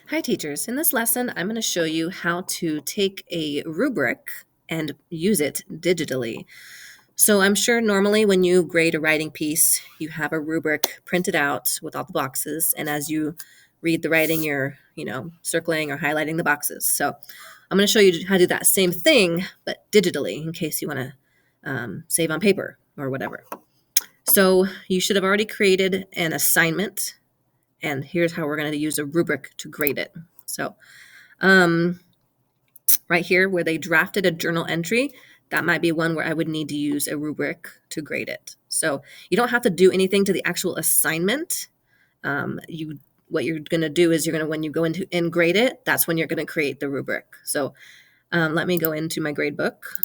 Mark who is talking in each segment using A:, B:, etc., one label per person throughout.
A: Hi teachers, in this lesson I'm going to show you how to take a rubric and use it digitally. So I'm sure normally when you grade a writing piece, you have a rubric printed out with all the boxes, and as you read the writing, you're, circling or highlighting the boxes. So I'm going to show you how to do that same thing, but digitally, in case you want to save on paper or whatever. So you should have already created an assignment, and here's how we're going to use a rubric to grade it. So right here where they drafted a journal entry, that might be one where I would need to use a rubric to grade it. So you don't have to do anything to the actual assignment. What you're going to do is when you go into and grade it, that's when you're going to create the rubric. So let me go into my grade book.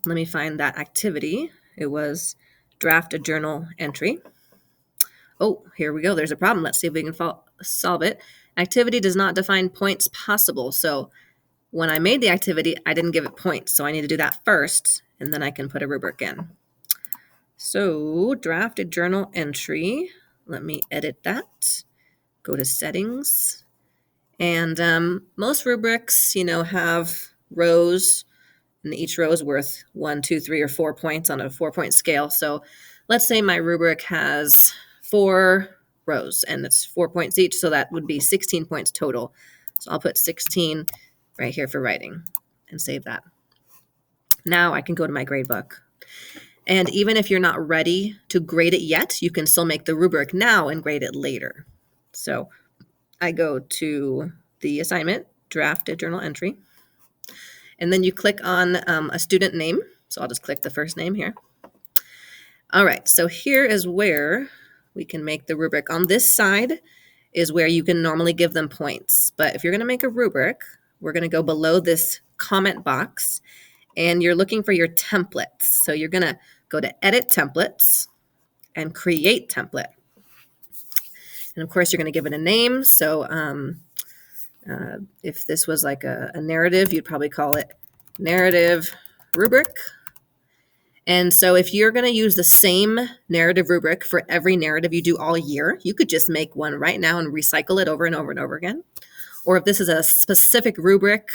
A: Let me find that activity. It was draft a journal entry. Oh, here we go. There's a problem. Let's see if we can solve it. Activity does not define points possible. So when I made the activity, I didn't give it points. So I need to do that first, and then I can put a rubric in. So draft a journal entry. Let me edit that. Go to settings. And most rubrics, have rows, and each row is worth 1, 2, 3, or 4 points on a 4-point scale. So let's say my rubric has 4 rows and it's 4 points each, so that would be 16 points total. So I'll put 16 right here for writing and save that. Now I can go to my grade book. And even if you're not ready to grade it yet, you can still make the rubric now and grade it later. So I go to the assignment, draft a journal entry, and then you click on a student name. So I'll just click the first name here. All right, so here is where we can make the rubric. On this side is where you can normally give them points. But if you're going to make a rubric, we're going to go below this comment box, and you're looking for your templates. So you're going to go to Edit Templates and Create Template. And of course, you're going to give it a name. So if this was like a narrative, you'd probably call it Narrative Rubric. And so if you're going to use the same narrative rubric for every narrative you do all year, you could just make one right now and recycle it over and over and over again. Or if this is a specific rubric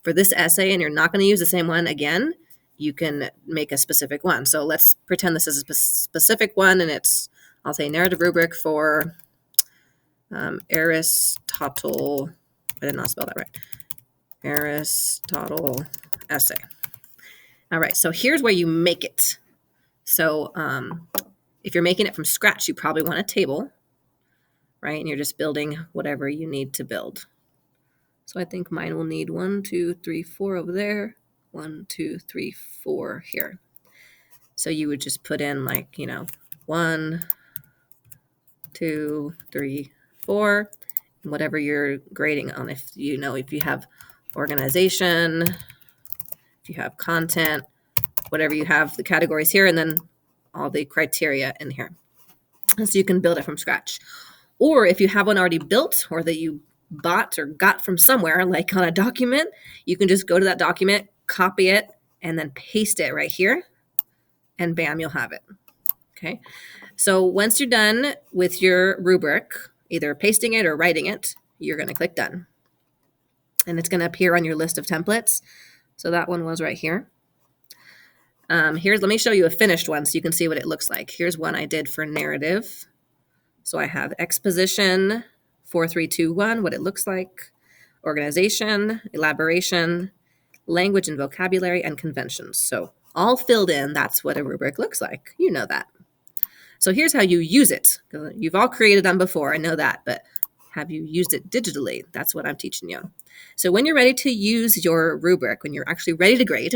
A: for this essay and you're not going to use the same one again, you can make a specific one. So let's pretend this is a specific one, and I'll say narrative rubric for Aristotle. I did not spell that right. Aristotle essay. All right, so here's where you make it. So if you're making it from scratch, you probably want a table, right? And you're just building whatever you need to build. So I think mine will need 1, 2, 3, 4 over there. 1, 2, 3, 4 here. So you would just put in 1, 2, 3, 4, and whatever you're grading on. If you have organization, if you have content, whatever you have, the categories here, and then all the criteria in here. And so you can build it from scratch. Or if you have one already built or that you bought or got from somewhere, like on a document, you can just go to that document, copy it, and then paste it right here, and bam, you'll have it. Okay. So once you're done with your rubric, either pasting it or writing it, you're going to click done. And it's going to appear on your list of templates. So that one was right here. Let me show you a finished one so you can see what it looks like. Here's one I did for narrative. So I have exposition, 4, 3, 2, 1, what it looks like, organization, elaboration, language and vocabulary, and conventions. So all filled in, that's what a rubric looks like. You know that. So here's how you use it. You've all created them before, I know that, but have you used it digitally? That's what I'm teaching you. So when you're ready to use your rubric, when you're actually ready to grade,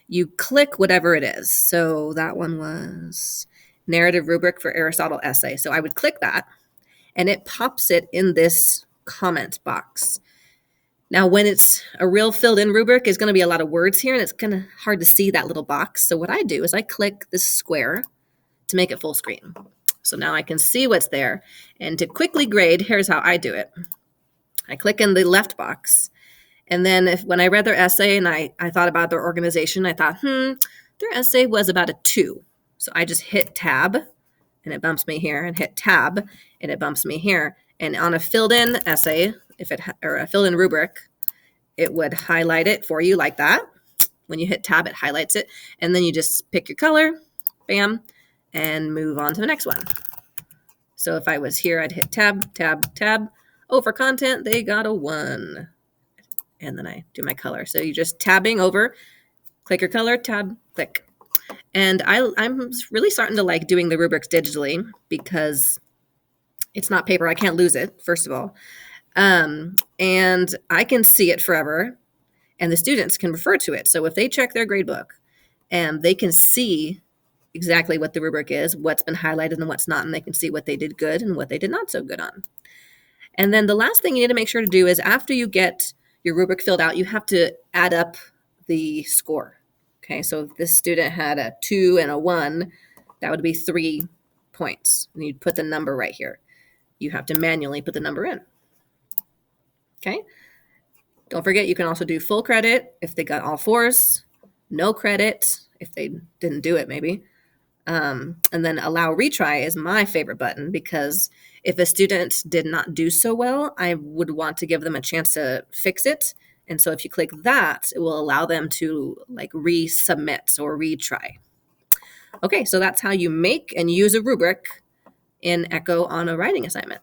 A: you click whatever it is. So that one was narrative rubric for Aristotle essay. So I would click that, and it pops it in this comment box. Now, when it's a real filled in rubric, it's going to be a lot of words here, and it's kind of hard to see that little box. So what I do is I click this square to make it full screen. So now I can see what's there. And to quickly grade, here's how I do it. I click in the left box. And then when I read their essay and I thought about their organization, I thought, their essay was about a 2. So I just hit tab, and it bumps me here, and hit tab, and it bumps me here. And on a filled in essay, or a filled in rubric, it would highlight it for you like that. When you hit tab, it highlights it. And then you just pick your color, bam, and move on to the next one. So if I was here, I'd hit tab, tab, tab. Oh, for content, they got a 1. And then I do my color. So you're just tabbing over, click your color, tab, click. And I'm really starting to like doing the rubrics digitally because it's not paper. I can't lose it, first of all. And I can see it forever, and the students can refer to it. So if they check their gradebook, and they can see exactly what the rubric is, what's been highlighted and what's not, and they can see what they did good and what they did not so good on. And then the last thing you need to make sure to do is after you get your rubric filled out, you have to add up the score. Okay, so if this student had a 2 and a 1, that would be 3 points. And you'd put the number right here. You have to manually put the number in. Okay, don't forget you can also do full credit if they got all 4s, no credit if they didn't do it maybe. And then allow retry is my favorite button because if a student did not do so well, I would want to give them a chance to fix it. And so if you click that, it will allow them to like resubmit or retry. Okay, so that's how you make and use a rubric in Echo on a writing assignment.